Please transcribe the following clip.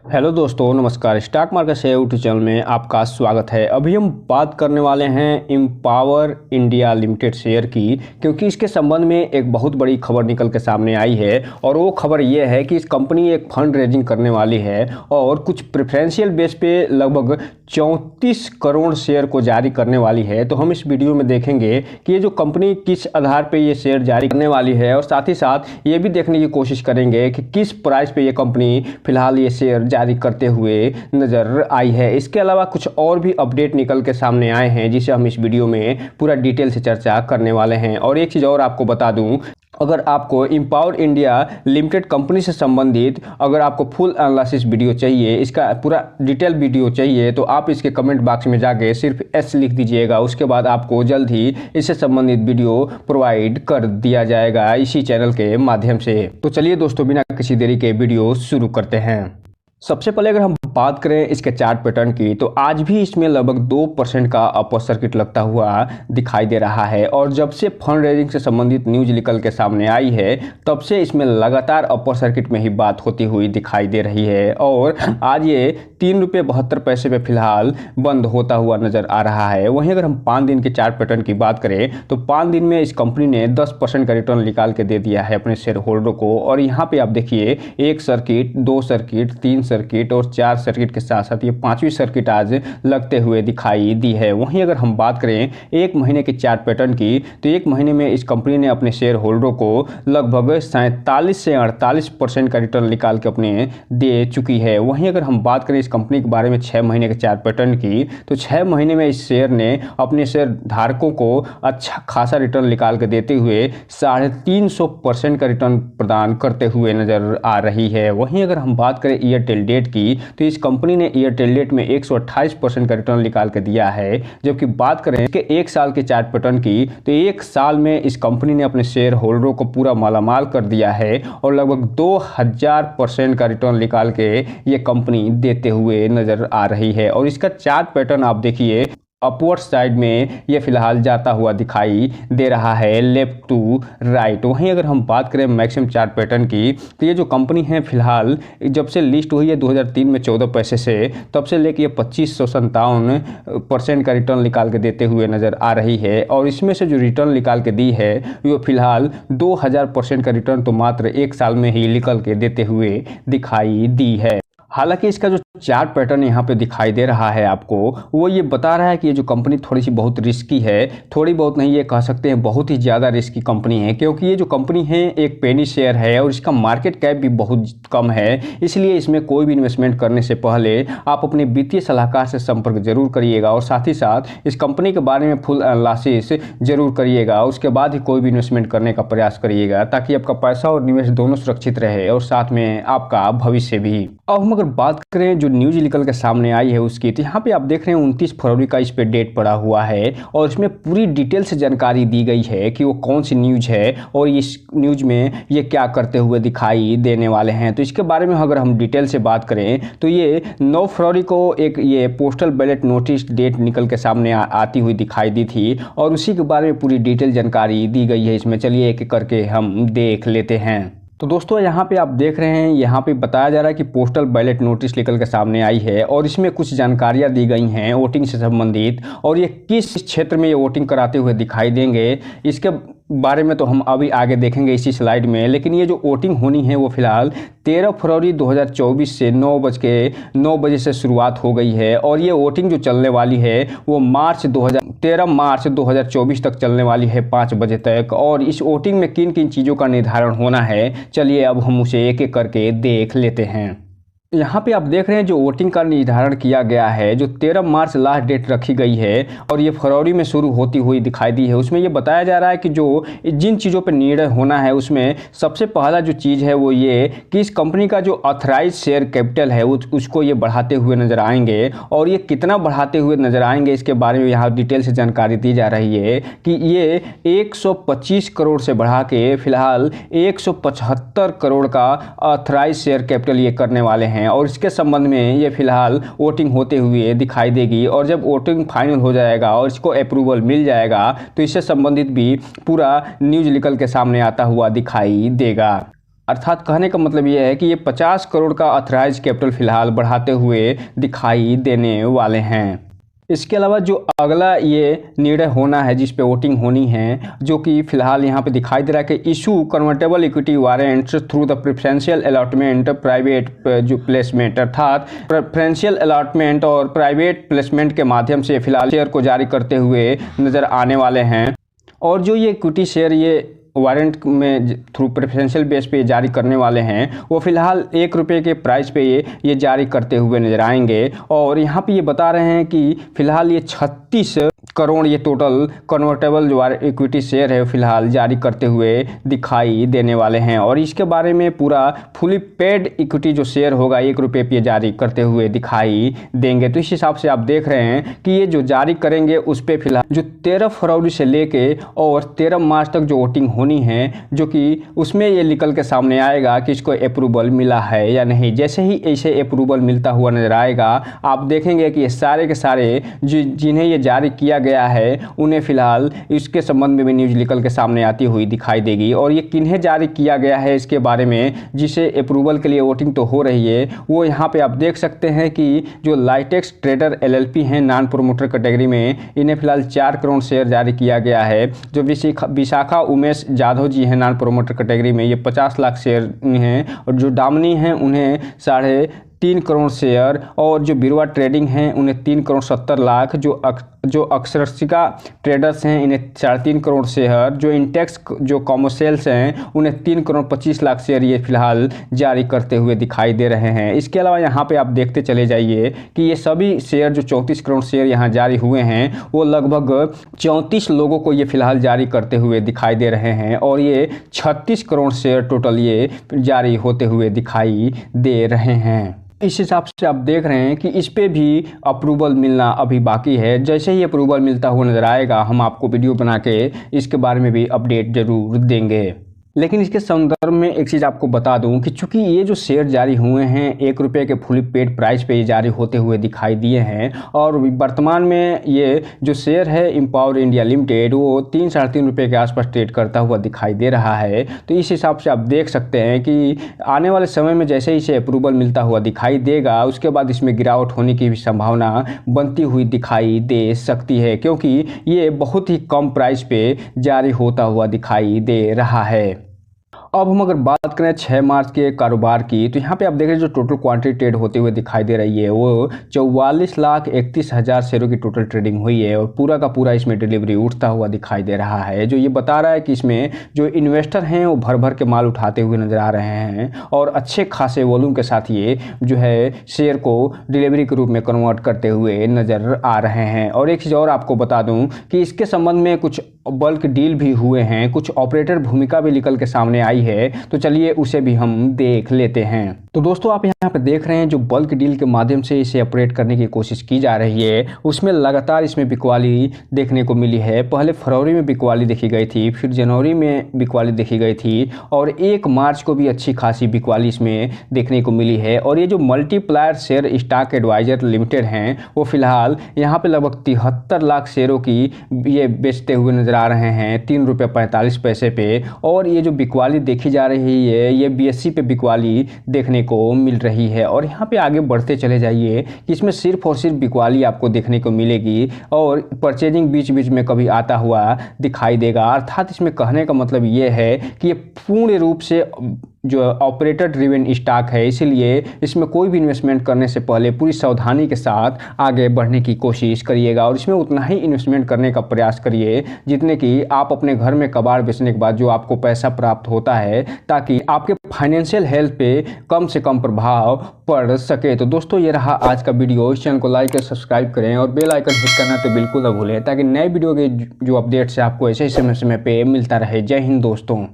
Hello दोस्तों, नमस्कार। Stock market से यूट्यूब चैनल में आपका स्वागत है। अभी हम बात करने वाले हैं एम्पावर इंडिया लिमिटेड शेयर की, क्योंकि इसके संबंध में एक बहुत बड़ी खबर निकल के सामने आई है। और वो खबर ये है कि इस कंपनी एक फंड रेजिंग करने वाली है और कुछ प्रेफरेंशियल बेस पे लगभग 34 करोड़ शेयर को जारी करने वाली है। तो हम इस वीडियो में देखेंगे कि ये जो कंपनी किस आधार पे ये शेयर जारी करने वाली है, और साथ ही साथ ये भी देखने की कोशिश करेंगे कि किस प्राइस पे ये कंपनी फिलहाल ये शेयर जारी करते हुए नजर आई है। इसके अलावा कुछ और भी अपडेट निकल के सामने आए हैं, जिसे हम इस वीडियो में पूरा डिटेल से चर्चा करने वाले हैं। और एक चीज़ और आपको बता दूं, अगर आपको एम्पावर इंडिया लिमिटेड कंपनी से संबंधित अगर आपको फुल एनालिसिस वीडियो चाहिए, इसका पूरा डिटेल वीडियो चाहिए, तो आप इसके कमेंट बॉक्स में जाके सिर्फ एस लिख दीजिएगा। उसके बाद आपको जल्द ही इससे संबंधित वीडियो प्रोवाइड कर दिया जाएगा इसी चैनल के माध्यम से। तो चलिए दोस्तों, बिना किसी देरी के वीडियो शुरू करते हैं। सबसे पहले अगर हम बात करें इसके चार्ट पैटर्न की, तो आज भी इसमें लगभग 2% का अपर सर्किट लगता हुआ दिखाई दे रहा है। और जब से फंड रेजिंग से संबंधित न्यूज निकल के सामने आई है, तब से इसमें लगातार अपर सर्किट में ही बात होती हुई दिखाई दे रही है। और आज ये ₹3.72 पे फिलहाल बंद होता हुआ नजर आ रहा है। वहीं अगर हम 5 दिन के चार्ट पैटर्न की बात करें, तो 5 दिन में इस कंपनी ने 10% का रिटर्न निकाल के दे दिया है अपने शेयर होल्डर को। और यहाँ पे आप देखिए, 1 सर्किट, 2 सर्किट, 3 सर्किट और 4 सर्किट के साथ साथ ये 5वीं सर्किट आज लगते हुए दिखाई दी है। वहीं अगर हम बात करें 1 महीने के चार्ट पैटर्न की, तो 1 महीने में इस कंपनी ने अपने शेयर होल्डरों को लगभग 47 से 48% का रिटर्न निकाल के अपने दे चुकी है। वहीं अगर हम बात करें इस कंपनी के बारे में 6 महीने के चार्ट पैटर्न की, तो 6 महीने में इस शेयर ने अपने शेयर धारकों को अच्छा खासा रिटर्न निकाल के देते हुए 350% का रिटर्न प्रदान करते हुए नजर आ रही है। वहीं अगर हम बात करें ईयर टिल डेट की, तो इस कंपनी ने ईयर टिल डेट में 128% का रिटर्न निकाल के दिया है। जबकि बात करें इसके 1 साल के चार्ट पैटर्न की, तो 1 साल में इस कंपनी ने अपने शेयर होल्डरों को पूरा मालामाल कर दिया है और लगभग 2000% का रिटर्न निकाल के ये कंपनी देते हुए नजर आ रही है। और इसका चार्ट पैटर्न आप देखिए, अपवर्ड साइड में ये फिलहाल जाता हुआ दिखाई दे रहा है, लेफ्ट टू राइट। वहीं अगर हम बात करें मैक्सिमम चार्ट पैटर्न की, तो ये जो कंपनी है फिलहाल जब से लिस्ट हुई है 2003 में 14 पैसे से, तब से लेकर ये 2557% का रिटर्न निकाल के देते हुए नजर आ रही है। और इसमें से जो रिटर्न निकाल के दी है, वो फिलहाल 2000% का रिटर्न तो मात्र 1 साल में ही निकल के देते हुए दिखाई दी है। हालांकि इसका जो चार्ट पैटर्न यहाँ पे दिखाई दे रहा है आपको, वो ये बता रहा है कि ये जो कंपनी थोड़ी सी बहुत रिस्की है। थोड़ी बहुत नहीं, ये कह सकते हैं बहुत ही ज़्यादा रिस्की कंपनी है, क्योंकि ये जो कंपनी है एक पेनी शेयर है और इसका मार्केट कैप भी बहुत कम है। इसलिए इसमें कोई भी इन्वेस्टमेंट करने से पहले आप अपने वित्तीय सलाहकार से संपर्क जरूर करिएगा और साथ ही साथ इस कंपनी के बारे में फुल एनालिसिस जरूर करिएगा। उसके बाद ही कोई भी इन्वेस्टमेंट करने का प्रयास करिएगा, ताकि आपका पैसा और निवेश दोनों सुरक्षित रहे और साथ में आपका भविष्य भी। अब हम अगर बात करें जो न्यूज निकल के सामने आई है उसकी, तो यहाँ पे आप देख रहे हैं 29 फरवरी का इस पे डेट पड़ा हुआ है और इसमें पूरी डिटेल से जानकारी दी गई है कि वो कौन सी न्यूज है और इस न्यूज में ये क्या करते हुए दिखाई देने वाले हैं। तो इसके बारे में अगर हम डिटेल से बात करें, तो ये 9 फरवरी को एक ये पोस्टल बैलेट नोटिस डेट निकल के सामने आती हुई दिखाई दी थी और उसी के बारे में पूरी डिटेल जानकारी दी गई है इसमें। चलिए एक एक करके हम देख लेते हैं। तो दोस्तों, यहाँ पे आप देख रहे हैं, यहाँ पे बताया जा रहा है कि पोस्टल बैलेट नोटिस निकल के सामने आई है और इसमें कुछ जानकारियाँ दी गई हैं वोटिंग से संबंधित, और ये किस क्षेत्र में ये वोटिंग कराते हुए दिखाई देंगे इसके बारे में तो हम अभी आगे देखेंगे इसी स्लाइड में। लेकिन ये जो वोटिंग होनी है वो फिलहाल 13 फरवरी 2024 से 9 बजे से शुरुआत हो गई है और ये वोटिंग जो चलने वाली है वो 13 मार्च 2024 तक चलने वाली है 5 बजे तक। और इस वोटिंग में किन किन चीज़ों का निर्धारण होना है, चलिए अब हम उसे एक एक करके देख लेते हैं। यहाँ पे आप देख रहे हैं जो वोटिंग का निर्धारण किया गया है, जो 13 मार्च लास्ट डेट रखी गई है और ये फरवरी में शुरू होती हुई दिखाई दी है। उसमें ये बताया जा रहा है कि जो जिन चीज़ों पे निर्णय होना है, उसमें सबसे पहला जो चीज़ है वो ये कि इस कंपनी का जो ऑथराइज शेयर कैपिटल है उसको ये बढ़ाते हुए नजर आएंगे। और ये कितना बढ़ाते हुए नजर आएंगे इसके बारे में यहाँ डिटेल से जानकारी दी जा रही है कि ये 125 करोड़ से बढ़ा के फिलहाल 175 करोड़ का ऑथराइज शेयर कैपिटल ये करने वाले हैं। और इसके संबंध में ये फिलहाल वोटिंग होते हुए दिखाई देगी और जब वोटिंग फाइनल हो जाएगा और इसको अप्रूवल मिल जाएगा, तो इससे संबंधित भी पूरा न्यूज निकल के सामने आता हुआ दिखाई देगा। अर्थात कहने का मतलब ये है कि ये 50 करोड़ का ऑथराइज कैपिटल फिलहाल बढ़ाते हुए दिखाई देने वाले हैं। इसके अलावा जो अगला ये निर्णय होना है जिस पे वोटिंग होनी है, जो कि फिलहाल यहाँ पे दिखाई दे रहा है कि issue convertible equity warrants through the preferential allotment private जो प्लेसमेंट, अर्थात प्रेफरेंशियल अलॉटमेंट और प्राइवेट प्लेसमेंट के माध्यम से फिलहाल शेयर को जारी करते हुए नज़र आने वाले हैं। और जो ये इक्विटी शेयर ये वारंट में थ्रू प्रेफरेंशियल बेस पे जारी करने वाले हैं, वो फिलहाल 1 रुपये के प्राइस पे ये जारी करते हुए नजर आएंगे। और यहाँ पे ये बता रहे हैं कि फिलहाल ये 36 करोड़ ये टोटल कन्वर्टेबल जो इक्विटी शेयर है फिलहाल जारी करते हुए दिखाई देने वाले हैं। और इसके बारे में पूरा फुली पेड इक्विटी जो शेयर होगा 1 रुपये पे जारी करते हुए दिखाई देंगे। तो इस हिसाब से आप देख रहे हैं कि ये जो जारी करेंगे उस पर फिलहाल जो 13 फरवरी से लेके और 13 मार्च तक जो वोटिंग होनी है, जो कि उसमें ये निकल के सामने आएगा कि इसको अप्रूवल मिला है या नहीं। जैसे ही ऐसे अप्रूवल मिलता हुआ नजर आएगा, आप देखेंगे कि ये सारे के सारे जिन्हें ये जारी किया गया है उन्हें फिलहाल इसके संबंध में भी न्यूज़ निकल के सामने आती हुई दिखाई देगी। और ये किन्हें जारी किया गया है इसके बारे में, जिसे अप्रूवल के लिए वोटिंग तो हो रही है, वो यहाँ पे आप देख सकते हैं कि जो लाइटेक्स ट्रेडर LLP हैं नॉन प्रोमोटर कैटेगरी में, इन्हें फिलहाल 4 करोड़ शेयर जारी किया गया है। जो विशाखा उमेश जाधव जी हैं नॉन प्रोमोटर कैटेगरी में, ये 50 लाख शेयर हैं। और जो डामनी हैं उन्हें 3.5 करोड़ शेयर, और जो बिरवा ट्रेडिंग हैं उन्हें 3 करोड़ 70 लाख, जो अक्षरशिका ट्रेडर्स हैं इन्हें 3.5 करोड़ शेयर, जो इंटेक्स जो कॉमर्शियल्स हैं उन्हें 3 करोड़ 25 लाख शेयर ये फिलहाल जारी करते हुए दिखाई दे रहे हैं। इसके अलावा यहाँ पे आप देखते चले जाइए कि ये सभी शेयर जो 34 करोड़ शेयर यहाँ जारी हुए हैं, वो लगभग 34 लोगों को ये फिलहाल जारी करते हुए दिखाई दे रहे हैं। और ये 36 करोड़ शेयर टोटल ये जारी होते हुए दिखाई दे रहे हैं। इस हिसाब से आप देख रहे हैं कि इस पे भी अप्रूवल मिलना अभी बाकी है। जैसे ही अप्रूवल मिलता हुआ नज़र आएगा, हम आपको वीडियो बना के इसके बारे में भी अपडेट ज़रूर देंगे। लेकिन इसके संदर्भ में एक चीज़ आपको बता दूं कि चूंकि ये जो शेयर जारी हुए हैं 1 रुपये के फुली पेड प्राइस पे ये जारी होते हुए दिखाई दिए हैं, और वर्तमान में ये जो शेयर है एम्पावर इंडिया लिमिटेड वो 3-3.5 रुपये के आसपास ट्रेड करता हुआ दिखाई दे रहा है। तो इस हिसाब से आप देख सकते हैं कि आने वाले समय में जैसे ही इसे अप्रूवल मिलता हुआ दिखाई देगा, उसके बाद इसमें गिरावट होने की भी संभावना बनती हुई दिखाई दे सकती है, क्योंकि ये बहुत ही कम प्राइस पे जारी होता हुआ दिखाई दे रहा है। अब हम अगर बात करें 6 मार्च के कारोबार की, तो यहाँ पे आप देख रहे हैं जो टोटल क्वांटिटी ट्रेड होते हुए दिखाई दे रही है वो 44,31,000 शेयरों की टोटल ट्रेडिंग हुई है। और पूरा का पूरा इसमें डिलीवरी उठता हुआ दिखाई दे रहा है, जो ये बता रहा है कि इसमें जो इन्वेस्टर हैं वो भर भर के माल उठाते हुए नजर आ रहे हैं और अच्छे खासे वॉल्यूम के साथ ये जो है शेयर को डिलीवरी के रूप में कन्वर्ट करते हुए नजर आ रहे हैं। और एक चीज़ और आपको बता दूं कि इसके संबंध में कुछ बल्क डील भी हुए हैं, कुछ ऑपरेटर भूमिका भी निकल के सामने आई है, तो चलिए उसे भी हम देख लेते हैं। तो दोस्तों आप यहाँ पे देख रहे हैं जो बल्क डील के माध्यम से इसे ऑपरेट करने की कोशिश की जा रही है, उसमें लगातार इसमें बिकवाली देखने को मिली है। पहले फरवरी में बिकवाली देखी गई थी, फिर जनवरी में बिकवाली देखी गई थी, और 1 मार्च को भी अच्छी खासी बिकवाली इसमें देखने को मिली है। और ये जो Multiplier Share Stock Advisor Limited हैं, वो फिलहाल यहाँ पे लगभग 73 लाख शेयरों की ये बेचते हुए नजर आ रहे हैं 3 रुपये 45 पैसे पे। और ये जो बिकवाली देखी जा रही है, ये BSE पे बिकवाली देखने को मिल रही है। और यहाँ पे आगे बढ़ते चले जाइए कि इसमें सिर्फ और सिर्फ बिकवाली आपको देखने को मिलेगी, और परचेजिंग बीच बीच में कभी आता हुआ दिखाई देगा। अर्थात इसमें कहने का मतलब ये है कि ये पूर्ण रूप से जो ऑपरेटर ड्रिवन स्टॉक है, इसलिए इसमें कोई भी इन्वेस्टमेंट करने से पहले पूरी सावधानी के साथ आगे बढ़ने की कोशिश करिएगा। और इसमें उतना ही इन्वेस्टमेंट करने का प्रयास करिए जितने कि आप अपने घर में कबाड़ बेचने के बाद जो आपको पैसा प्राप्त होता है, ताकि आपके फाइनेंशियल हेल्थ पे कम से कम प्रभाव पड़ सके। तो दोस्तों ये रहा आज का वीडियो। इस चैनल को लाइक और सब्सक्राइब करें और बेल आइकन हिट करना तो बिल्कुल न भूलें, ताकि नए वीडियो के जो अपडेट्स है आपको ऐसे ही समय समय पे मिलता रहे। जय हिंद दोस्तों।